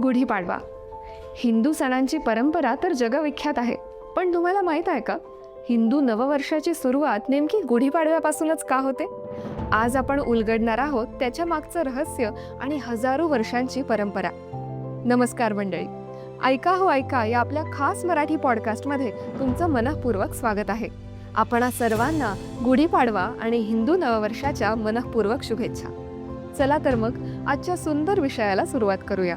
गुढीपाडवा हिंदू सणांची परंपरा तर जगविख्यात आहे, पण तुम्हाला माहीत आहे का, हिंदू नववर्षाची सुरुवात नेमकी गुढीपाडव्यापासूनच का होते? आज आपण उलगडणार आहोत त्याच्या मागचं रहस्य आणि हजारो वर्षांची परंपरा. नमस्कार मंडळी, ऐका हो ऐका या आपल्या खास मराठी पॉडकास्टमध्ये तुमचं मनःपूर्वक स्वागत आहे. आपणा सर्वांना गुढीपाडवा आणि हिंदू नववर्षाच्या मनःपूर्वक शुभेच्छा. चला तर मग आजच्या सुंदर विषयाला सुरुवात करूया.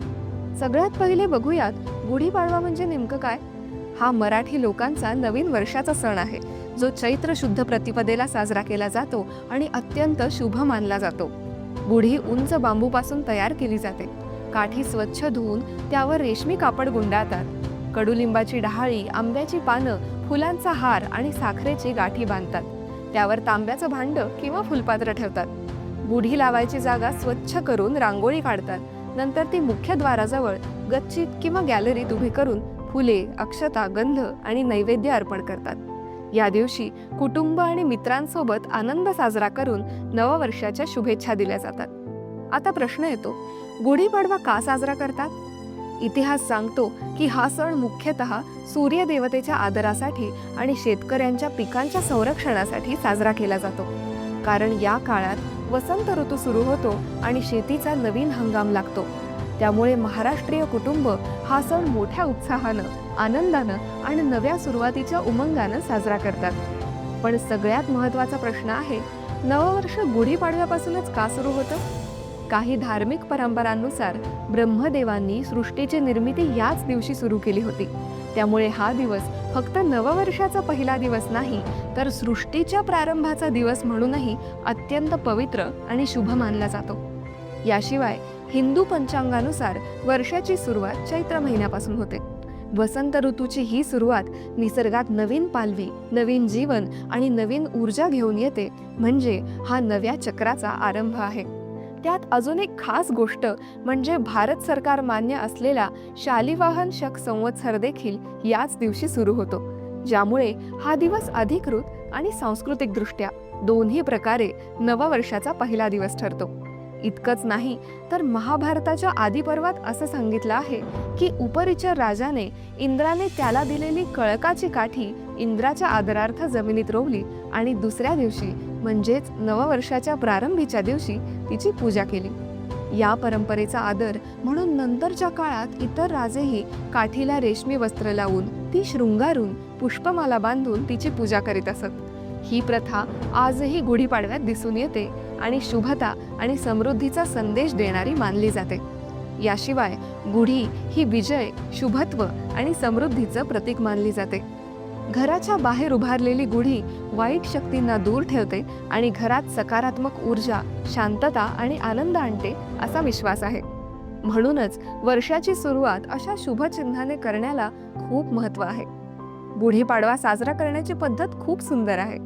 सगळ्यात पहिले बघूयात, गुढीपाडवा म्हणजे नेमकं काय. हा मराठी लोकांचा नवीन वर्षाचा सण आहे, जो चैत्र शुद्ध प्रतिपदेला साजरा केला जातो आणि अत्यंत शुभ मानला जातो. गुढी उंच बांबूपासून तयार केली जाते. काठी स्वच्छ धुवून त्यावर रेशमी कापड गुंडाळतात. कडुलिंबाची डहाळी, आंब्याची पानं, फुलांचा हार आणि साखरेची गाठी बांधतात. त्यावर तांब्याचं भांड किंवा फुलपात्र ठेवतात. गुढी लावायची जागा स्वच्छ करून रांगोळी काढतात. नंतर ती मुख्य द्वाराजवळ गच्चीत किंवा गॅलरीत उभी करून फुले, अक्षता, गंध आणि नैवेद्य अर्पण करतात. या दिवशी कुटुंब आणि मित्रांसोबत आनंद साजरा करून नववर्षाच्या शुभेच्छा दिल्या जातात. आता प्रश्न येतो, गुढीपाडवा का साजरा करतात? इतिहास सांगतो की हा सण मुख्यतः सूर्यदेवतेच्या आदरासाठी आणि शेतकऱ्यांच्या पिकांच्या संरक्षणासाठी साजरा केला जातो. कारण या काळात वसंत ऋतू सुरू होतो आणि शेतीचा नवीन हंगाम लागतो. त्यामुळे महाराष्ट्रीय कुटुंब हा सण मोठ्या उत्साहानं, आनंदानं आणि नव्या सुरुवातीच्या उमंगानं साजरा करतात. पण सगळ्यात महत्त्वाचा प्रश्न आहे, नववर्ष गुढीपाडव्यापासूनच का सुरू होतं? काही धार्मिक परंपरांनुसार ब्रह्मदेवांनी सृष्टीची निर्मिती याच दिवशी सुरू केली होती. त्यामुळे हा दिवस फक्त नववर्षाचा पहिला दिवस नाही, तर सृष्टीच्या प्रारंभाचा दिवस म्हणूनही अत्यंत पवित्र आणि शुभ मानला जातो. याशिवाय हिंदू पंचांगानुसार वर्षाची सुरुवात चैत्र महिन्यापासून होते. वसंत ऋतूची ही सुरुवात निसर्गात नवीन पालवी, नवीन जीवन आणि नवीन ऊर्जा घेऊन येते. म्हणजे हा नव्या चक्राचा आरंभ आहे. त्यात अजून एक खास गोष्ट म्हणजे भारत सरकार मान्य असलेला शालिवाहन शक संवत्सर देखील याच दिवशी सुरू होतो, ज्यामुळे हा दिवस अधिकृत आणि सांस्कृतिक दृष्ट्या दोन्ही प्रकारे नववर्षाचा पहिला दिवस ठरतो. इतकंच नाही तर महाभारताच्या आदिपर्वात असं सांगितलं आहे की उपरिचर राजाने इंद्राने त्याला दिलेली कळकाची काठी इंद्राच्या आदरार्थ जमिनीत रोवली आणि दुसऱ्या दिवशी म्हणजेच नववर्षाच्या प्रारंभीच्या दिवशी तिची पूजा केली. या परंपरेचा आदर म्हणून नंतरच्या काळात इतर राजेही काठीला रेशमी वस्त्र लावून, ती शृंगारून, पुष्पमाला बांधून तिची पूजा करीत असत. ही प्रथा आजही गुढीपाडव्यात दिसून येते आणि शुभता आणि समृद्धीचा संदेश देणारी मानली जाते. याशिवाय गुढी ही विजय, शुभत्व आणि समृद्धीचं प्रतीक मानली जाते. घराच्या बाहेर उभारलेली गुढी वाईट शक्तींना दूर ठेवते आणि घरात सकारात्मक ऊर्जा, शांतता आणि आनंद आणते असा विश्वास आहे. म्हणूनच वर्षाची सुरुवात अशा शुभ चिन्हाने करण्याला खूप महत्त्व आहे. गुढीपाडवा साजरा करण्याची पद्धत खूप सुंदर आहे.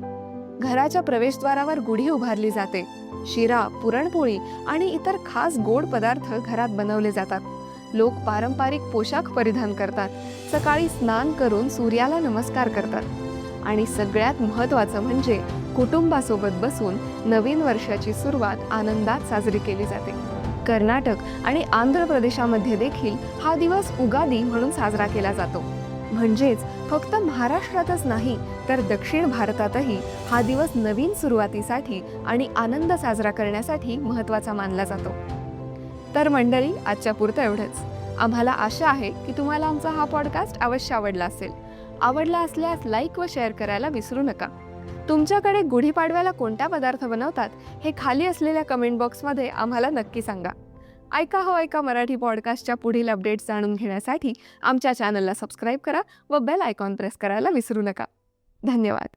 घराच्या प्रवेशद्वारावर गुढी उभारली जाते. शिरा, पुरणपोळी आणि इतर खास गोड पदार्थ घरात बनवले जातात. लोक पारंपरिक पोशाख परिधान करतात. सकाळी स्नान करून सूर्याला नमस्कार करतात आणि सगळ्यात महत्त्वाचं म्हणजे कुटुंबासोबत बसून नवीन वर्षाची सुरुवात आनंदात साजरी केली जाते. कर्नाटक आणि आंध्र प्रदेशामध्ये देखील हा दिवस उगादी म्हणून साजरा केला जातो. म्हणजेच फक्त महाराष्ट्रातच नाही तर दक्षिण भारतातही हा दिवस नवीन सुरुवातीसाठी आणि आनंद साजरा करण्यासाठी महत्त्वाचा मानला जातो. तर मंडळी, आजच्या पुरतं एवढंच. आम्हाला आशा आहे की तुम्हाला आमचा हा पॉडकास्ट अवश्य आवडला असेल. आवडला असल्यास लाईक व शेअर करायला विसरू नका. तुमच्याकडे गुढीपाडव्याला कोणता पदार्थ बनवतात हे खाली असलेल्या कमेंट बॉक्समध्ये आम्हाला नक्की सांगा. ऐका हो ऐका मराठी पॉडकास्टच्या पुढील अपडेट्स जाणून घेण्यासाठी आमच्या चॅनलला सबस्क्राईब करा व बेल आयकॉन प्रेस करायला विसरू नका. धन्यवाद.